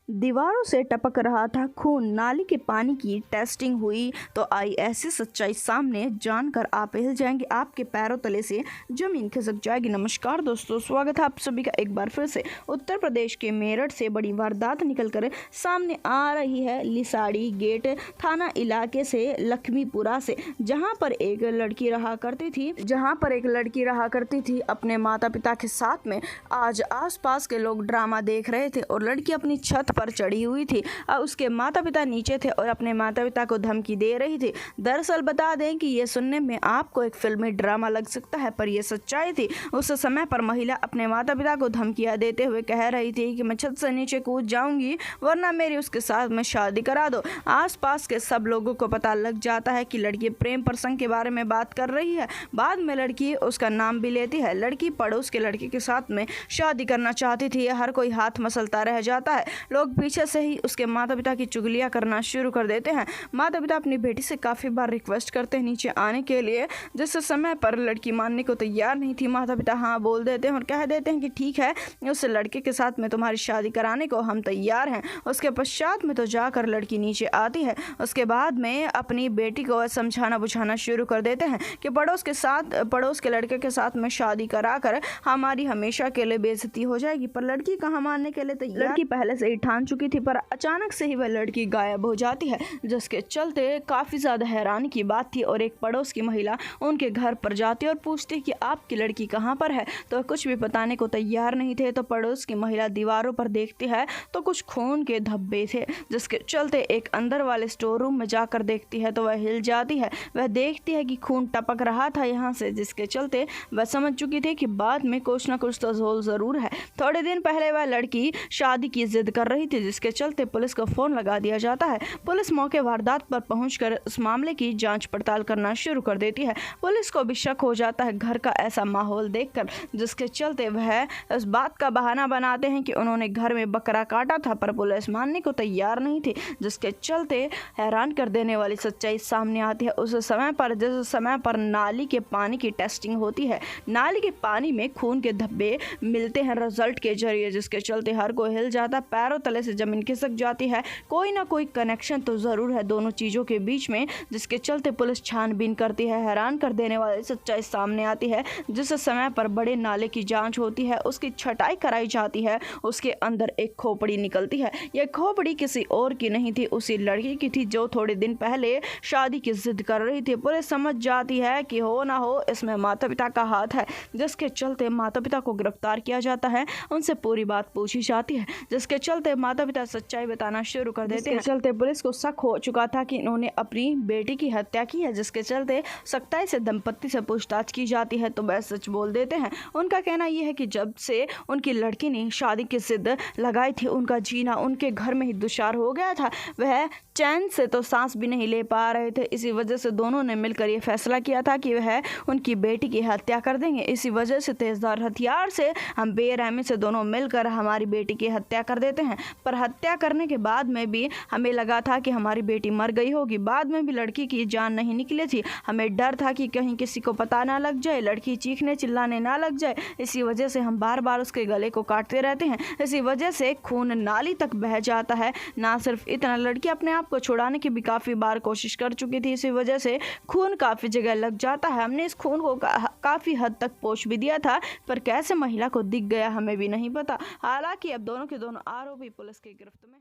दीवारों से टपक रहा था खून, नाली के पानी की टेस्टिंग हुई तो आई ऐसी सच्चाई सामने, जानकर आप हिल जाएंगे, आपके पैरों तले से जमीन खिसक जाएगी। नमस्कार दोस्तों, स्वागत है आप सभी का एक बार फिर से। उत्तर प्रदेश के मेरठ से बड़ी वारदात निकलकर सामने आ रही है लिसाड़ी गेट थाना इलाके से, लक्ष्मीपुरा से, जहां पर एक लड़की रहा करती थी अपने माता पिता के साथ में। आज आसपास के लोग ड्रामा देख रहे थे और लड़की अपनी छत पर चढ़ी हुई थी और उसके माता पिता नीचे थे और अपने माता पिता को धमकी दे रही थी। दरअसल बता दें कि ये सुनने में आपको एक फिल्मी ड्रामा लग सकता है, पर यह सच्चाई थी। उस समय पर महिला अपने माता पिता को धमकियां देते हुए कह रही थी कि मैं छत से नीचे कूद जाऊंगी वरना मेरी उसके साथ में शादी करा दो। आसपास के सब लोगों को पता लग जाता है कि लड़की प्रेम प्रसंग के बारे में बात कर रही है। बाद में लड़की उसका नाम भी लेती है। लड़की पड़ोस के लड़के के साथ में शादी करना चाहती थी। हर कोई हाथ मसलता रह जाता है। लोग पीछे से ही उसके माता पिता की चुगलियां करना शुरू कर देते हैं। माता पिता अपनी बेटी से काफ़ी बार रिक्वेस्ट करते हैं नीचे आने के लिए, जिस समय पर लड़की मानने को तैयार नहीं थी। माता पिता हाँ बोल देते हैं और कह देते हैं कि ठीक है, उस लड़के के साथ में तुम्हारी शादी कराने को हम तैयार हैं। उसके पश्चात में तो जाकर लड़की नीचे आती है। उसके बाद में अपनी बेटी को समझाना बुझाना शुरू कर देते हैं कि पड़ोस के लड़के के साथ में शादी कराकर हमारी हमेशा के लिए बेइज्जती हो जाएगी। पर लड़की कहाँ मानने के लिए तैयार। लड़की पहले से ही ठान चुकी थी, पर अचानक से ही वह लड़की गायब हो जाती है, जिसके चलते काफ़ी ज़्यादा हैरानी की बात थी। और एक पड़ोस की महिला उनके घर पर जाती है और पूछती है कि आपकी लड़की कहाँ पर है, तो कुछ भी बताने को तैयार नहीं थे। तो पड़ोस की महिला दीवारों पर देखती है तो कुछ खून के धब्बे थे, जिसके चलते एक अंदर वाले स्टोर रूम में जाकर देखती है तो वह हिल जाती है। वह देखती है कि खून टपक रहा था यहाँ से, जिसके चलते वह समझ चुकी थी कि बाद में कुछ ना कुछ तो झोल ज़रूर है। थोड़े दिन पहले वह लड़की शादी की जिद कर रही थी, जिसके चलते पुलिस को फ़ोन लगा दिया जाता है। पुलिस मौके वारदात पर पहुंचकर इस मामले की जांच पड़ताल करना शुरू कर देती है। पुलिस को भी शक हो जाता है घर का ऐसा माहौल देखकर, जिसके चलते वह इस बात का बहाना बनाते हैं कि उन्होंने घर में बकरा काटा था, पर पुलिस मानने को तैयार नहीं थी। जिसके चलते हैरान कर देने वाली सच्चाई सामने आती है। जिस समय पर नाली के पानी की टेस्टिंग होती है, नाली के पानी में खून के धब्बे मिलते हैं रिजल्ट के जरिए, जिसके चलते हर कोई हिल जाता, पैरों तले से जमीन खिसक जाती है। कोई ना कोई कनेक्शन तो ज़रूर है दोनों चीज़ों के बीच में, जिसके चलते पुलिस छानबीन करती है। हैरान कर देने वाली सच्चाई सामने आती है। जिस समय पर बड़े नाले की जांच होती है, उसकी छटाई कराई जाती है, उसके अंदर एक खोपड़ी निकलती है। यह खोपड़ी किसी और की नहीं थी, उसी लड़की की थी जो थोड़े दिन पहले शादी की जिद कर रही थी। पुलिस समझ जाती है कि हो ना हो इसमें माता पिता का हाथ है, जिसके चलते माता पिता को गिरफ्तार किया जाता है। उनसे पूरी बात पूछी जाती है, जिसके चलते माता पिता सच्चाई बताना शुरू कर देते हैं। चलते पुलिस को शक हो चुका था कि इन्होंने अपनी बेटी की हत्या की है, जिसके चलते सख्ताई से दंपत्ति से पूछताछ की जाती है तो वह सच बोल देते हैं। उनका कहना यह है कि जब से उनकी लड़की ने शादी की जिद लगाई थी, उनका जीना उनके घर में ही दुश्वार हो गया था। वह चैन से तो सांस भी नहीं ले पा रहे थे। इसी वजह से दोनों ने मिलकर यह फैसला किया था कि वह उनकी बेटी की हत्या कर देंगे। इसी वजह से तेजधार हथियार से हम बेरहमी से दोनों मिलकर हमारी बेटी की हत्या कर देते हैं। पर हत्या करने के बाद में भी हमें लगा था कि हमारी बेटी मर गई होगी। बाद में भी लड़की की जान नहीं निकली थी। हमें डर था कि कहीं किसी को पता ना लग जाए, लड़की चीखने चिल्लाने ना लग जाए। इसी वजह से हम बार बार उसके गले को काटते रहते हैं। इसी वजह से खून नाली तक बह जाता है। ना सिर्फ इतना, लड़की अपने आप को छुड़ाने की भी काफ़ी बार कोशिश कर चुकी थी। इसी वजह से खून काफ़ी जगह लग जाता है। हमने इस खून को काफ़ी हद तक पोंछ भी दिया था, पर कैसे महिला को दिख गया हमें भी नहीं पता। हालांकि अब दोनों के दोनों आरोपी पुलिस की गिरफ्त में हैं।